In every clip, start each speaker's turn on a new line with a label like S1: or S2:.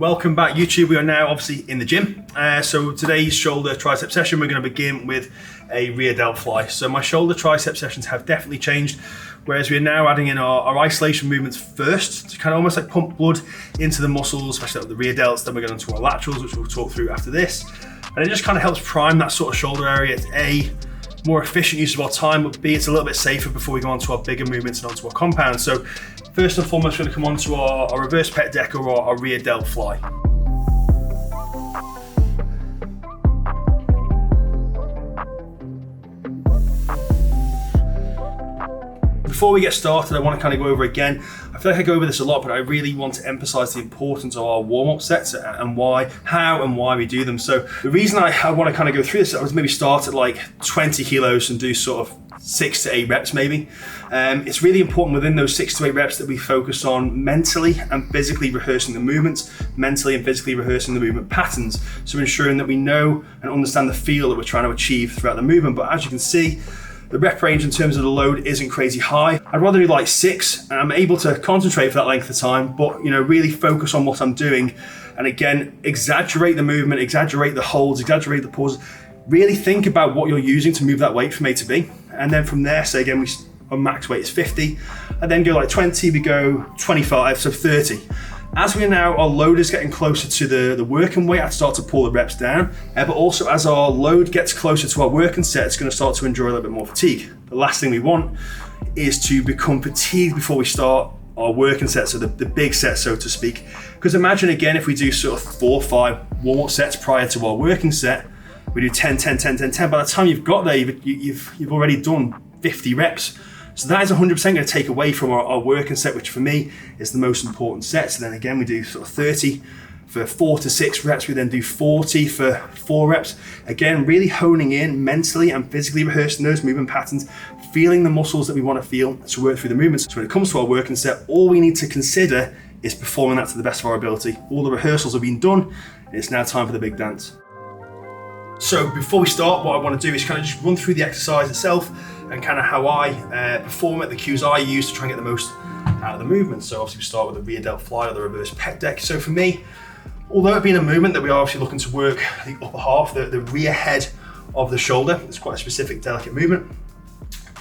S1: Welcome back YouTube. We are now obviously in the gym. So today's shoulder tricep session, we're going to begin with a rear delt fly. So my shoulder tricep sessions have definitely changed, whereas we are now adding in our isolation movements first to kind of almost like pump blood into the muscles, especially the rear delts. Then we're going to our laterals, which we'll talk through after this. And it just kind of helps prime that sort of shoulder area. It's A, more efficient use of our time, but B, it's a little bit safer before we go on to our bigger movements and onto our compounds. So first and foremost, we're going to come on to our reverse pec deck or our rear delt fly. Before we get started, I want to kind of go over again. I feel like I go over this a lot, but I really want to emphasize the importance of our warm-up sets and how and why we do them. So the reason I want to kind of go through this, I was maybe start at like 20 kilos and do sort of 6 to 8 reps maybe. It's really important within those 6 to 8 reps that we focus on mentally and physically rehearsing the movements, mentally and physically rehearsing the movement patterns. So ensuring that we know and understand the feel that we're trying to achieve throughout the movement. But as you can see, the rep range in terms of the load isn't crazy high. I'd rather do like 6, and I'm able to concentrate for that length of time, but really focus on what I'm doing. And again, exaggerate the movement, exaggerate the holds, exaggerate the pauses. Really think about what you're using to move that weight from A to B. And then from there, say again, our max weight is 50. I then go like 20, we go 25, so 30. As we are now, our load is getting closer to the working weight, I start to pull the reps down. But also as our load gets closer to our working set, it's going to start to enjoy a little bit more fatigue. The last thing we want is to become fatigued before we start our working set, so the big set, so to speak. Because imagine again, if we do sort of 4 or 5 warm-up sets prior to our working set, we do 10, 10, 10, 10, 10. By the time you've got there, you've already done 50 reps. So that is 100% going to take away from our working set, which for me is the most important set. So then again, we do sort of 30 for 4 to 6 reps. We then do 40 for 4 reps. Again, really honing in mentally and physically rehearsing those movement patterns, feeling the muscles that we want to feel to work through the movements. So when it comes to our working set, all we need to consider is performing that to the best of our ability. All the rehearsals have been done, and it's now time for the big dance. So before we start, what I want to do is kind of just run through the exercise itself and kind of how I perform it, the cues I use to try and get the most out of the movement. So obviously we start with the rear delt fly or the reverse pec deck. So for me, although it being a movement that we are obviously looking to work the upper half, the rear head of the shoulder, it's quite a specific, delicate movement.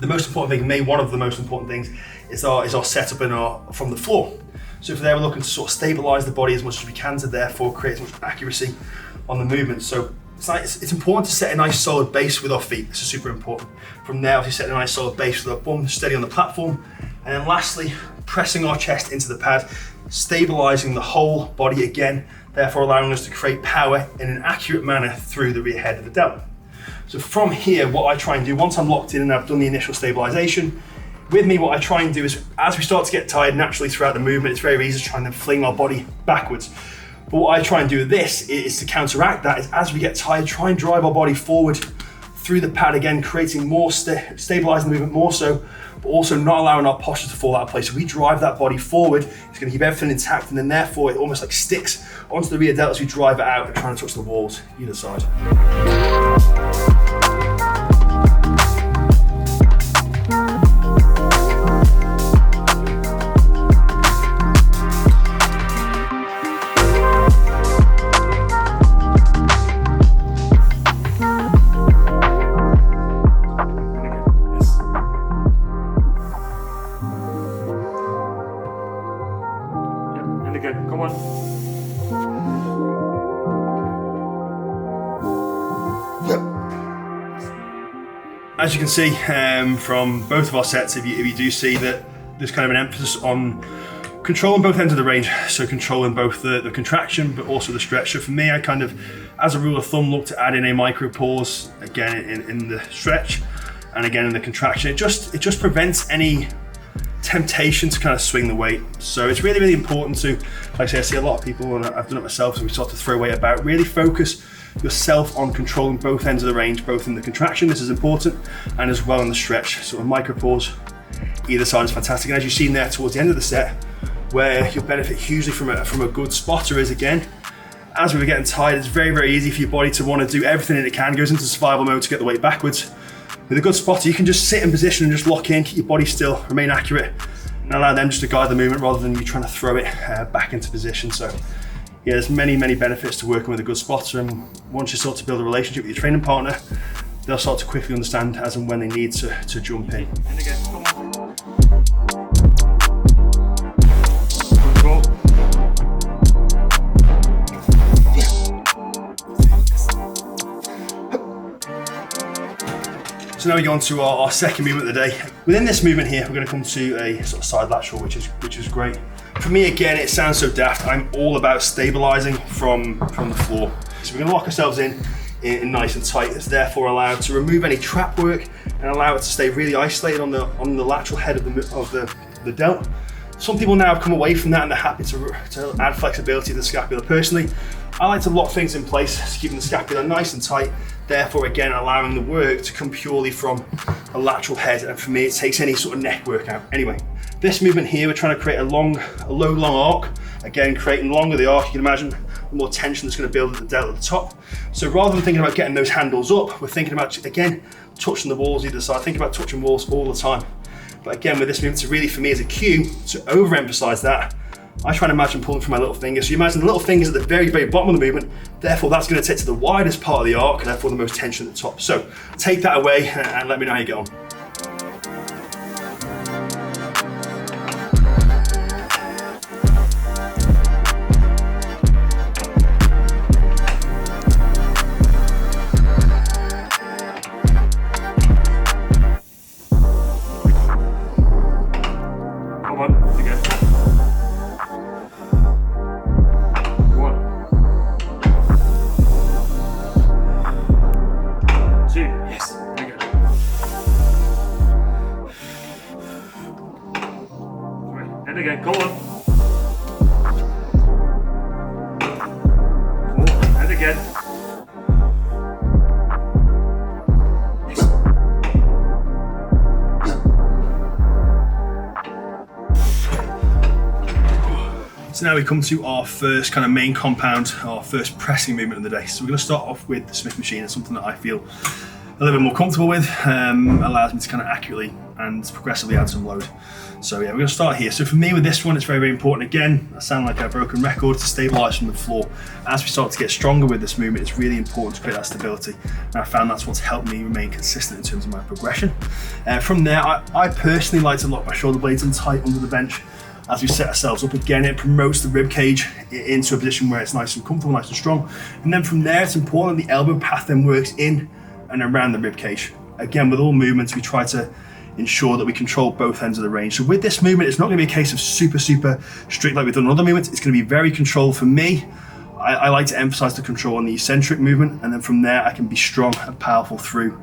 S1: The most important thing for me, one of the most important things, is our setup from the floor. So for there, we're looking to sort of stabilize the body as much as we can to therefore create as much accuracy on the movement. So it's important to set a nice solid base with our feet. This is super important. From there, we set a nice solid base with our bum steady on the platform. And then lastly, pressing our chest into the pad, stabilizing the whole body again, therefore allowing us to create power in an accurate manner through the rear head of the delt. So from here, what I try and do, once I'm locked in and I've done the initial stabilization, with me, what I try and do is, as we start to get tired naturally throughout the movement, it's very easy to try and fling our body backwards. But what I try and do with this is to counteract that, is as we get tired, try and drive our body forward through the pad again, creating more, stabilizing the movement more so, but also not allowing our posture to fall out of place. So we drive that body forward, it's going to keep everything intact, and then therefore it almost like sticks onto the rear delt as we drive it out and trying to touch the walls either side. As you can see from both of our sets, if you do see that there's kind of an emphasis on controlling both ends of the range, so controlling both the contraction but also the stretch. So for me, I kind of, as a rule of thumb, look to add in a micro pause again in the stretch and again in the contraction. It just prevents any temptation to kind of swing the weight. So it's really, really important to, like I say, I see a lot of people, and I've done it myself, so we start to throw weight about, really focus yourself on controlling both ends of the range, both in the contraction, this is important, and as well in the stretch. So a micro pause either side is fantastic. And as you've seen there towards the end of the set, where you'll benefit hugely from a good spotter is, again, as we were getting tired, it's very, very easy for your body to want to do everything that it can, goes into survival mode to get the weight backwards. With a good spotter, you can just sit in position and just lock in, keep your body still, remain accurate, and allow them just to guide the movement rather than you trying to throw it back into position. So yeah, there's many benefits to working with a good spotter, and once you start to build a relationship with your training partner, they'll start to quickly understand as and when they need to jump in. And again, come on. Control. So now we go on to our second movement of the day. Within this movement here, we're going to come to a sort of side lateral, which is great. For me, again, it sounds so daft. I'm all about stabilizing from the floor. So we're going to lock ourselves in nice and tight. It's therefore allowed to remove any trap work and allow it to stay really isolated on the lateral head of the delt. Some people now have come away from that and they're happy to add flexibility to the scapula. Personally, I like to lock things in place, keeping the scapula nice and tight, therefore again allowing the work to come purely from the lateral head, and for me it takes any sort of neck work out. Anyway, this movement here, we're trying to create a low long arc. Again, creating the longer the arc, you can imagine the more tension that's going to build at the delt at the top. So rather than thinking about getting those handles up, we're thinking about, again, touching the walls either side. Think about touching walls all the time. But again, with this movement, it's really for me as a cue to overemphasize that. I try and imagine pulling from my little finger. So you imagine the little fingers at the very bottom of the movement. Therefore, that's going to take to the widest part of the arc, and therefore the most tension at the top. So take that away and let me know how you get on.
S2: And again, go on. And again.
S1: So now we come to our first kind of main compound, our first pressing movement of the day. So we're going to start off with the Smith machine. It's something that I feel a little bit more comfortable with, allows me to kind of accurately and progressively add some load. So yeah, we're going to start here. So for me with this one, it's very important. Again, I sound like a broken record, to stabilize from the floor. As we start to get stronger with this movement, it's really important to create that stability. And I found that's what's helped me remain consistent in terms of my progression. From there, I personally like to lock my shoulder blades in tight under the bench. As we set ourselves up again, it promotes the rib cage into a position where it's nice and comfortable, nice and strong. And then from there, it's important that the elbow path then works in and around the rib cage. Again, with all movements, we try to ensure that we control both ends of the range. So with this movement, it's not going to be a case of super strict like we've done in other movements. It's going to be very controlled. For me, I like to emphasize the control on the eccentric movement, and then from there, I can be strong and powerful through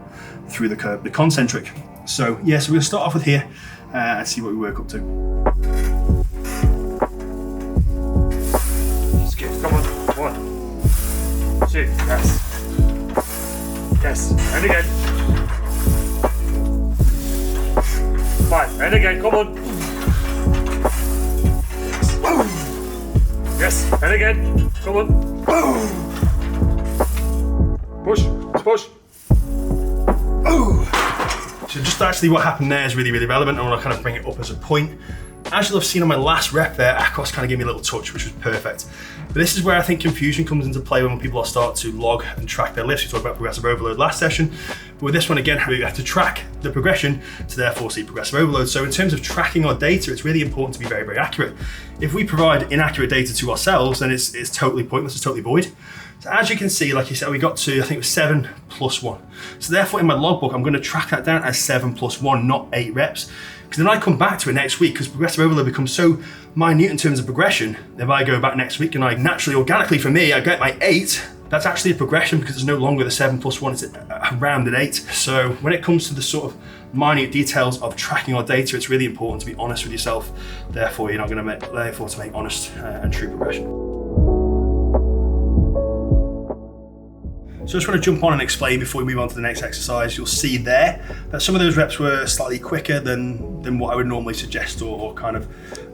S1: the curve, the concentric. So yeah, so we'll start off with here and see what we work up to.
S2: Come on, 1, 2, yes. Yes, and again. 5, and again, come on. Yes, and again, come on. Push, push.
S1: So just actually what happened there is really relevant. I want to kind of bring it up as a point. As you'll have seen on my last rep there, Akos kind of gave me a little touch, which was perfect. But this is where I think confusion comes into play when people start to log and track their lifts. We talked about progressive overload last session, but with this one again, we have to track the progression to therefore see progressive overload. So in terms of tracking our data, it's really important to be very accurate. If we provide inaccurate data to ourselves, then it's totally pointless, it's totally void. So as you can see, like you said, we got to, I think it was 7 + 1. So therefore in my logbook, I'm going to track that down as 7 + 1, not 8 reps. Because then I come back to it next week, because progressive overload becomes so minute in terms of progression. If I go back next week and I naturally, organically for me, I get my 8, that's actually a progression because it's no longer the 7 + 1, it's around an 8. So when it comes to the sort of minute details of tracking our data, it's really important to be honest with yourself. Therefore, you're not going to make honest and true progression. So I just want to jump on and explain before we move on to the next exercise. You'll see there that some of those reps were slightly quicker than what I would normally suggest or kind of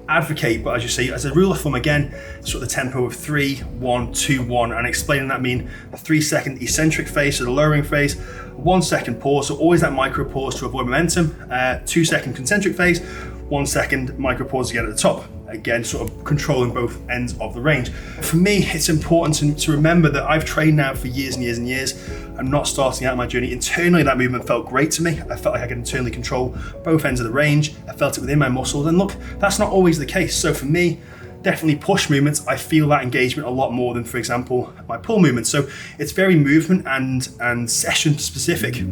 S1: advocate. But as you see, as a rule of thumb, again, sort of the tempo of 3, 1, 2, 1, and explaining that mean a 3-second eccentric phase, so the lowering phase, 1 second pause, so always that micro pause to avoid momentum, 2-second concentric phase, 1 second micro pause again at the top. again, sort of controlling both ends of the range. For me, it's important to remember that I've trained now for years and years and years. I'm not starting out my journey. Internally, that movement felt great to me. I felt like I could internally control both ends of the range. I felt it within my muscles. And look, that's not always the case. So for me, definitely push movements, I feel that engagement a lot more than, for example, my pull movements. So it's very movement and session specific.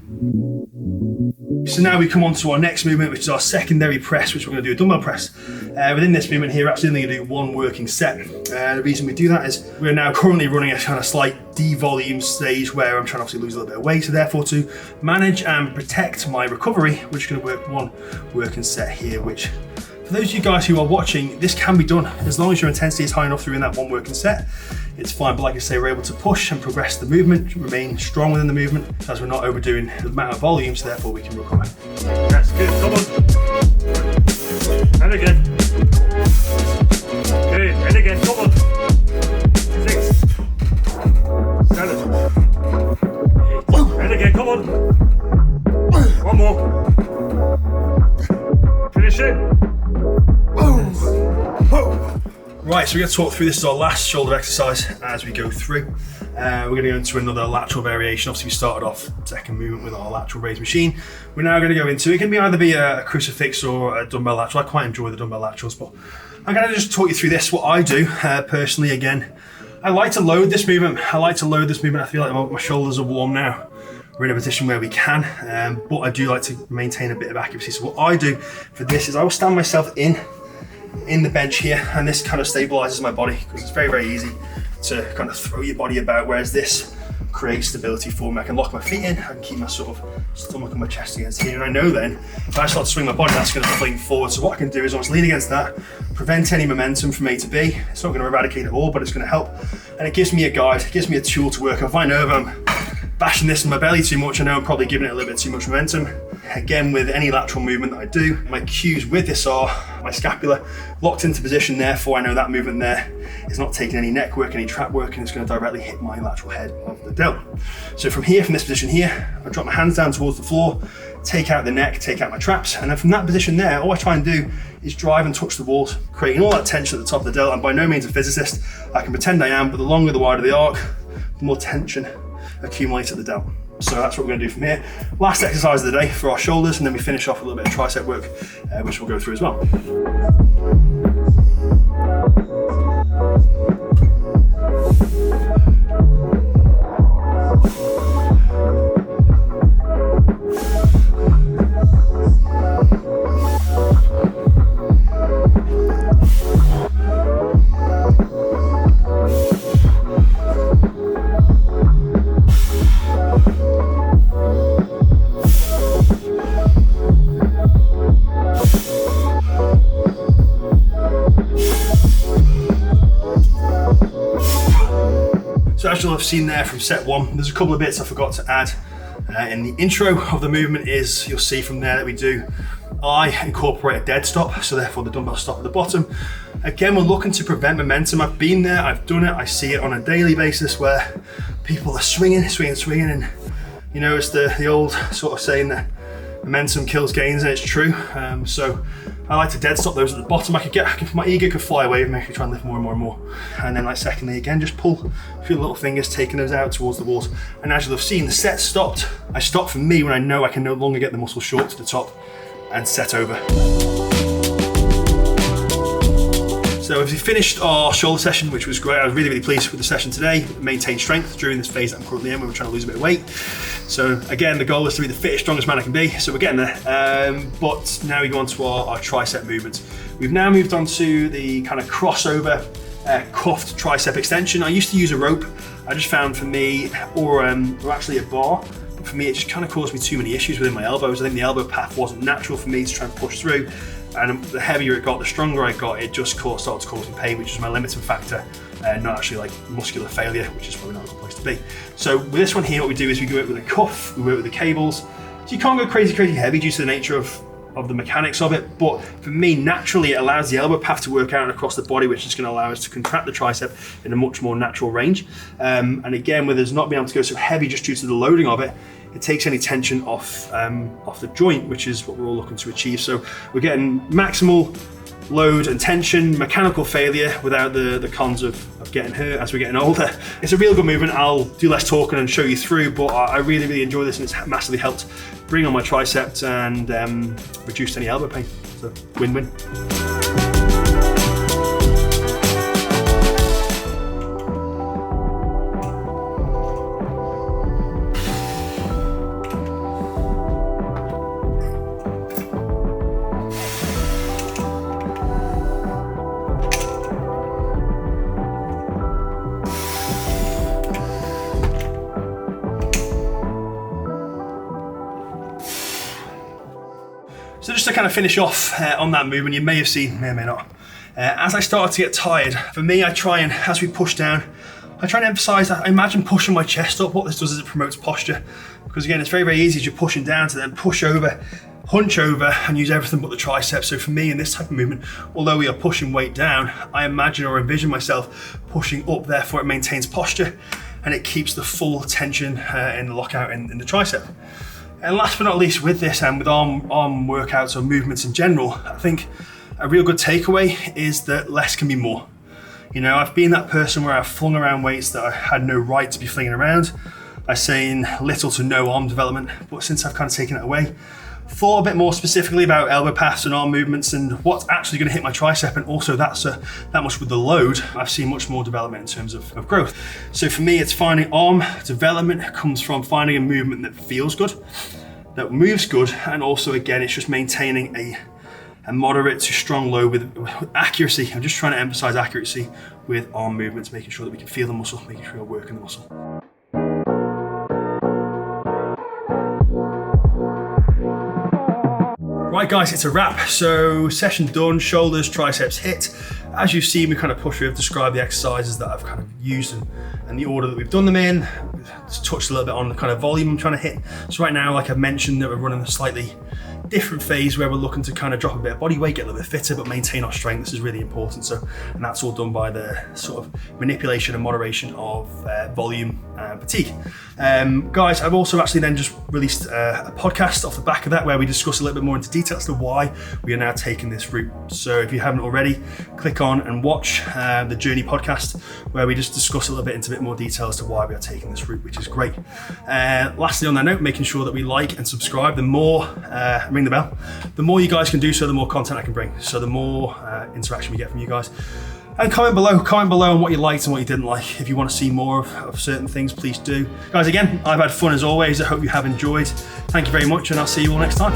S1: So now we come on to our next movement, which is our secondary press, which we're going to do a dumbbell press. Within this movement here, we're actually only going to do one working set. The reason we do that is we're now currently running a kind of slight devolume stage where I'm trying to obviously lose a little bit of weight. So therefore, to manage and protect my recovery, we're just going to work one working set here, which for those of you guys who are watching, this can be done. As long as your intensity is high enough through in that one working set, it's fine. But like I say, we're able to push and progress the movement, remain strong within the movement, as we're not overdoing the amount of volume, so therefore we can recover.
S2: That's good, come on. And again. Good, and again, come on. 6, 7, 8, and again, come on. One more. Finish it.
S1: Right, so we're going to talk through, this is our last shoulder exercise as we go through. We're going to go into another lateral variation. Obviously we started off second movement with our lateral raise machine. We're now going to go into, it can either be a crucifix or a dumbbell lateral. I quite enjoy the dumbbell laterals, but I'm going to just talk you through this, what I do personally. Again, I like to load this movement. I feel like my shoulders are warm now. We're in a position where we can, but I do like to maintain a bit of accuracy. So what I do for this is I will stand myself in the bench here, and this kind of stabilizes my body because it's very, very easy to kind of throw your body about, whereas this creates stability for me. I can lock my feet in, I can keep my sort of stomach and my chest against here, and I know then if I start to swing my body, that's going to fling forward. So what I can do is almost lean against that, prevent any momentum from A to B. It's not going to eradicate it all, but it's going to help, and it gives me a guide, it gives me a tool to work. If I know if I'm bashing this in my belly too much, I know I'm probably giving it a little bit too much momentum. Again, with any lateral movement that I do, my cues with this are my scapula locked into position, therefore I know that movement there is not taking any neck work, any trap work, and it's going to directly hit my lateral head of the delt. So from here, from this position here, I drop my hands down towards the floor, take out the neck, take out my traps, and then from that position there, all I try and do is drive and touch the walls, creating all that tension at the top of the delt. I'm by no means a physicist, I can pretend I am, but the longer, the wider the arc, the more tension accumulates at the delt. So that's what we're going to do from here. Last exercise of the day for our shoulders, and then we finish off with a little bit of tricep work, which we'll go through as well. So as you'll have seen there from set one, there's a couple of bits I forgot to add. In the intro of the movement is, you'll see from there that I incorporate a dead stop, so therefore the dumbbell stop at the bottom. Again, we're looking to prevent momentum. I've been there, I've done it, I see it on a daily basis where people are swinging, and you know, it's the old sort of saying that momentum kills gains, and it's true. So I like to dead stop those at the bottom. My ego could fly away and make me try and lift more and more and more. And then secondly, again, just pull, feel the little fingers taking those out towards the walls. And as you'll have seen, the set stopped. I stop for me when I know I can no longer get the muscle short to the top and set over. So as we finished our shoulder session, which was great, I was really, really pleased with the session today. Maintain strength during this phase that I'm currently in, where we're trying to lose a bit of weight. So again, the goal is to be the fittest, strongest man I can be. So we're getting there. But now we go on to our tricep movements. We've now moved on to the kind of crossover cuffed tricep extension. I used to use a rope. I just found for me, or actually a bar, but for me it just kind of caused me too many issues within my elbows. I think the elbow path wasn't natural for me to try and push through. And the heavier it got, the stronger I got, it just started to cause me pain, which is my limiting factor, not actually like muscular failure, which is probably not a good place to be. So with this one here, what we do is we go it with a cuff, we work with the cables. So you can't go crazy heavy due to the nature of the mechanics of it, but for me, naturally, it allows the elbow path to work out and across the body, which is going to allow us to contract the tricep in a much more natural range. And again, with us not being able to go so heavy just due to the loading of it, it takes any tension off the joint, which is what we're all looking to achieve. So we're getting maximal load and tension, mechanical failure without the cons of getting hurt as we're getting older. It's a real good movement. I'll do less talking and show you through, but I really, really enjoy this, and it's massively helped bring on my triceps and reduce any elbow pain. So win-win. So just to kind of finish off on that movement, you may have seen, may or may not, as I started to get tired, for me, I try and, as we push down, I try and emphasize that I imagine pushing my chest up. What this does is it promotes posture. Because again, it's very, very easy as you're pushing down to then push over, hunch over and use everything but the triceps. So for me in this type of movement, although we are pushing weight down, I imagine or envision myself pushing up, therefore it maintains posture and it keeps the full tension in the lockout in the tricep. And last but not least with this and with arm workouts or movements in general, I think a real good takeaway is that less can be more. You know, I've been that person where I've flung around weights that I had no right to be flinging around. I've seen little to no arm development, but since I've kind of taken it away, thought a bit more specifically about elbow paths and arm movements and what's actually going to hit my tricep, and also that much with the load, I've seen much more development in terms of growth. So for me, it's finding arm development comes from finding a movement that feels good, that moves good, and also again, it's just maintaining a moderate to strong load with accuracy. I'm just trying to emphasize accuracy with arm movements, making sure that we can feel the muscle, making sure we're working the muscle. Right guys, it's a wrap. So session done, shoulders, triceps hit. As you've seen, we kind of push through, I've described the exercises that I've kind of used and the order that we've done them in. Just touched a little bit on the kind of volume I'm trying to hit. So right now, like I've mentioned, that we're running a slightly different phase where we're looking to kind of drop a bit of body weight, get a little bit fitter, but maintain our strength. This is really important. So, and that's all done by the sort of manipulation and moderation of volume and fatigue. Guys, I've also actually then just released a podcast off the back of that where we discuss a little bit more into detail as to why we are now taking this route. So if you haven't already, click on and watch the Journey podcast where we just discuss a little bit into a bit more detail as to why we are taking this route, which is great. Lastly on that note, making sure that we like and subscribe. The more, ring the bell, the more you guys can do so, the more content I can bring. So the more interaction we get from you guys. And comment below on what you liked and what you didn't like. If you want to see more of certain things, please do. Guys, again, I've had fun as always. I hope you have enjoyed. Thank you very much, and I'll see you all next time.